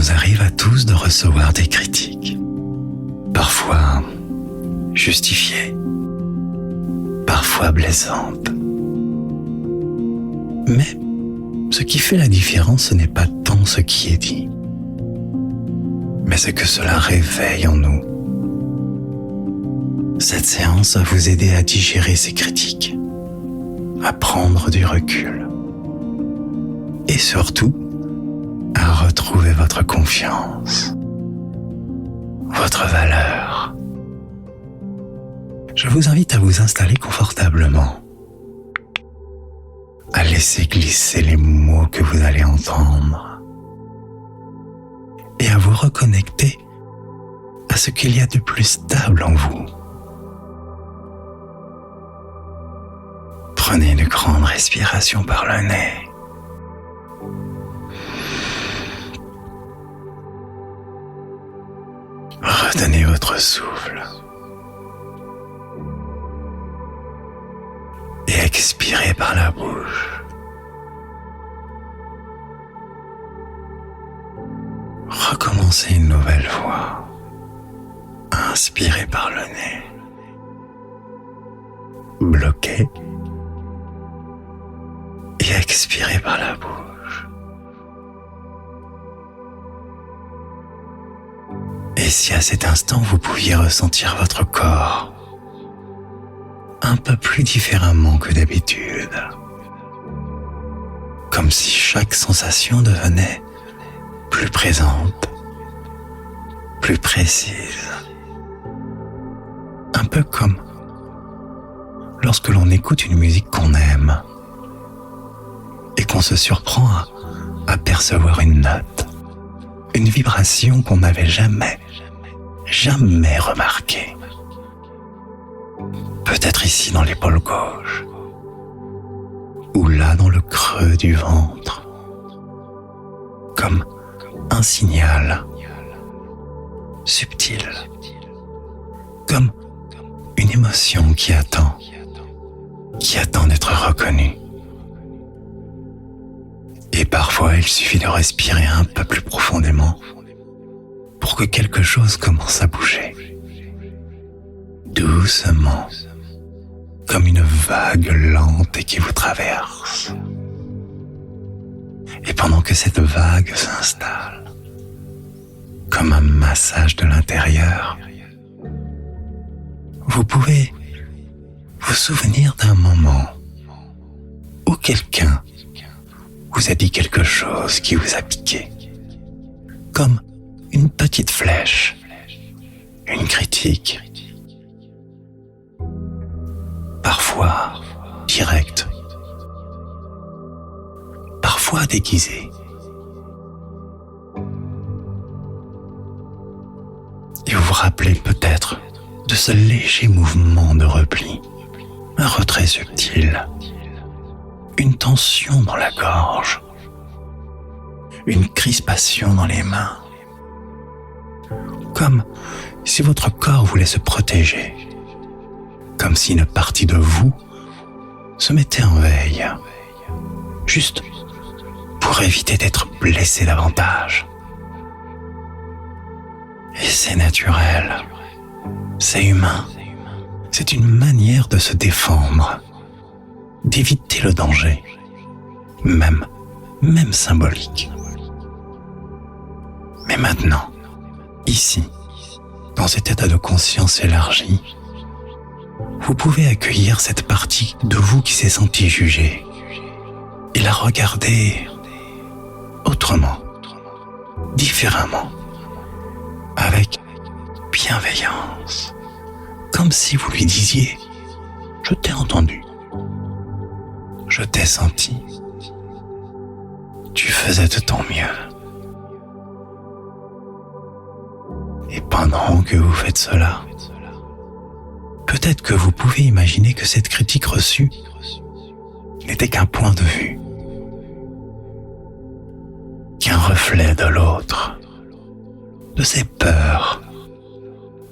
nous arrive à tous de recevoir des critiques, parfois justifiées, parfois blessantes. Mais ce qui fait la différence, ce n'est pas tant ce qui est dit, mais ce que cela réveille en nous. Cette séance va vous aider à digérer ces critiques, à prendre du recul et surtout à retrouver votre confiance, votre valeur. Je vous invite à vous installer confortablement, à laisser glisser les mots que vous allez entendre et à vous reconnecter à ce qu'il y a de plus stable en vous. Prenez de grandes respirations par le nez. Retenez votre souffle et expirez par la bouche. Recommencez une nouvelle fois. Inspirez par le nez. Bloquez et expirez par la bouche. Et si à cet instant vous pouviez ressentir votre corps un peu plus différemment que d'habitude, comme si chaque sensation devenait plus présente, plus précise, un peu comme lorsque l'on écoute une musique qu'on aime et qu'on se surprend à percevoir une note, une vibration qu'on n'avait jamais remarquée. Peut-être ici dans l'épaule gauche, ou là dans le creux du ventre, comme un signal subtil, comme une émotion qui attend d'être reconnue. Et parfois, il suffit de respirer un peu plus profondément pour que quelque chose commence à bouger. Doucement, comme une vague lente qui vous traverse. Et pendant que cette vague s'installe, comme un massage de l'intérieur, vous pouvez vous souvenir d'un moment où quelqu'un vous a dit quelque chose qui vous a piqué, comme une petite flèche, une critique, parfois directe, parfois déguisée. Et vous vous rappelez peut-être de ce léger mouvement de repli, un retrait subtil, une tension dans la gorge, une crispation dans les mains, comme si votre corps voulait se protéger, comme si une partie de vous se mettait en veille, juste pour éviter d'être blessé davantage. Et c'est naturel, c'est humain, c'est une manière de se défendre, d'éviter le danger, même symbolique. Mais maintenant, ici, dans cet état de conscience élargi, vous pouvez accueillir cette partie de vous qui s'est sentie jugée et la regarder autrement, différemment, avec bienveillance, comme si vous lui disiez « Je t'ai entendu, je t'ai senti, tu faisais de ton mieux. » Et pendant que vous faites cela, peut-être que vous pouvez imaginer que cette critique reçue n'était qu'un point de vue, qu'un reflet de l'autre, de ses peurs,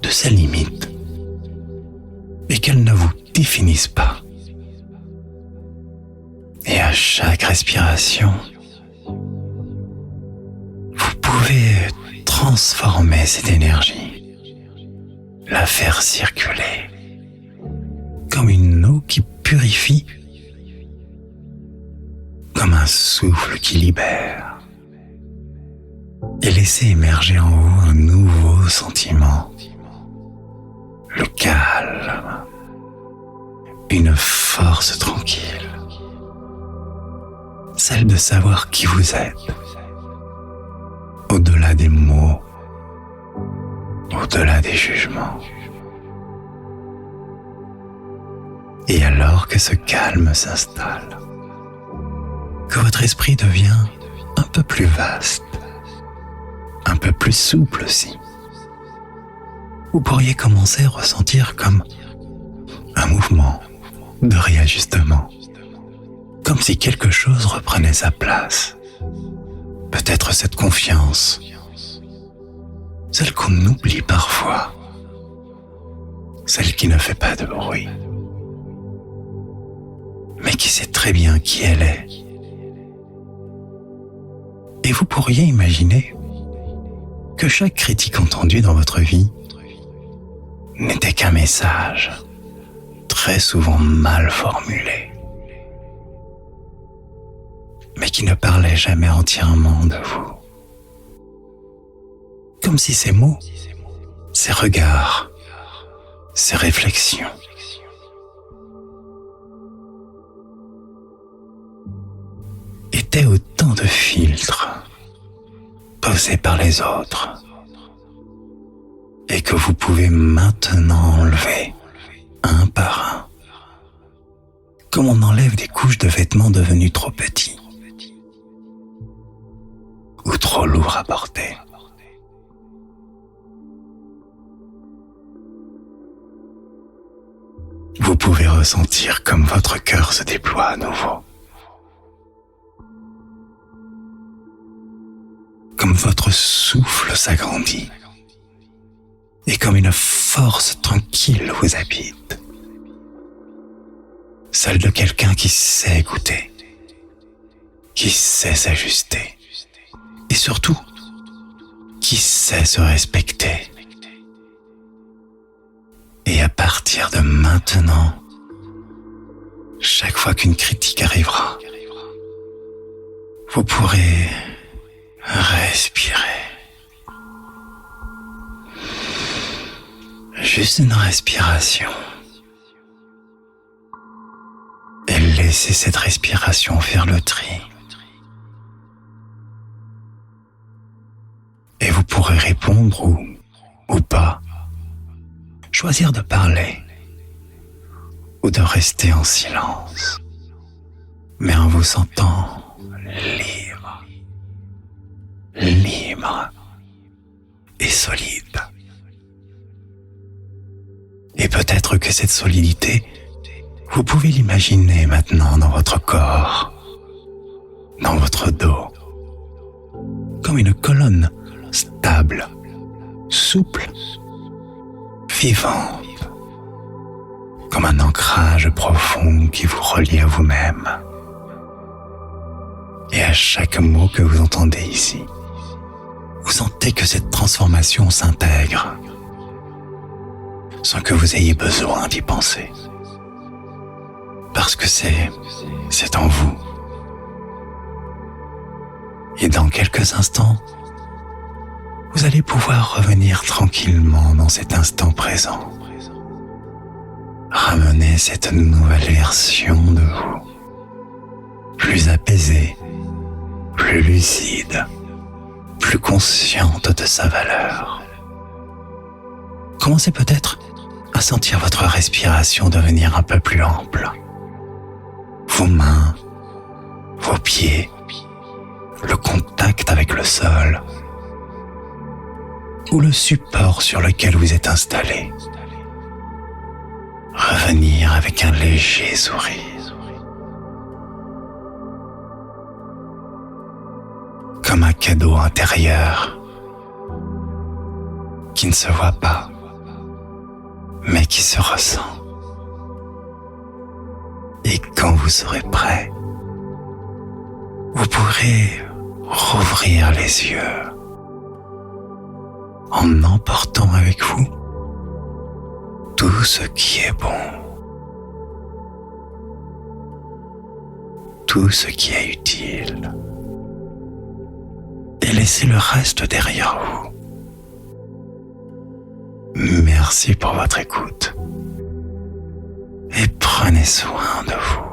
de ses limites, et qu'elles ne vous définissent pas. Et à chaque respiration, vous pouvez transformer cette énergie, la faire circuler comme une eau qui purifie, comme un souffle qui libère, et laisser émerger en vous un nouveau sentiment, le calme, une force tranquille, celle de savoir qui vous êtes, au-delà des mots, au-delà des jugements. Et alors que ce calme s'installe, que votre esprit devient un peu plus vaste, un peu plus souple aussi, vous pourriez commencer à ressentir comme un mouvement de réajustement, comme si quelque chose reprenait sa place. Peut-être cette confiance, celle qu'on oublie parfois, celle qui ne fait pas de bruit, mais qui sait très bien qui elle est. Et vous pourriez imaginer que chaque critique entendue dans votre vie n'était qu'un message, très souvent mal formulé, mais qui ne parlait jamais entièrement de vous. Comme si ces mots, ces regards, ces réflexions étaient autant de filtres posés par les autres et que vous pouvez maintenant enlever un par un, comme on enlève des couches de vêtements devenus trop petits ou trop lourds à porter. Vous pouvez ressentir comme votre cœur se déploie à nouveau, comme votre souffle s'agrandit et comme une force tranquille vous habite, celle de quelqu'un qui sait écouter, qui sait s'ajuster et surtout qui sait se respecter. Et à partir de maintenant, chaque fois qu'une critique arrivera, vous pourrez respirer. Juste une respiration. Et laissez cette respiration faire le tri. Et vous pourrez répondre ou pas. Choisir de parler ou de rester en silence, mais en vous sentant libre, libre et solide. Et peut-être que cette solidité, vous pouvez l'imaginer maintenant dans votre corps, dans votre dos, comme une colonne stable, souple, vivante, comme un ancrage profond qui vous relie à vous-même. Et à chaque mot que vous entendez ici, vous sentez que cette transformation s'intègre, sans que vous ayez besoin d'y penser. Parce que c'est en vous. Et dans quelques instants, vous allez pouvoir revenir tranquillement dans cet instant présent. Ramener cette nouvelle version de vous, plus apaisée, plus lucide, plus consciente de sa valeur. Commencez peut-être à sentir votre respiration devenir un peu plus ample. Vos mains, vos pieds, le contact avec le sol ou le support sur lequel vous êtes installé. Revenir avec un léger sourire, comme un cadeau intérieur qui ne se voit pas, mais qui se ressent. Et quand vous serez prêt, vous pourrez rouvrir les yeux en emportant avec vous tout ce qui est bon, tout ce qui est utile, et laissez le reste derrière vous. Merci pour votre écoute et prenez soin de vous.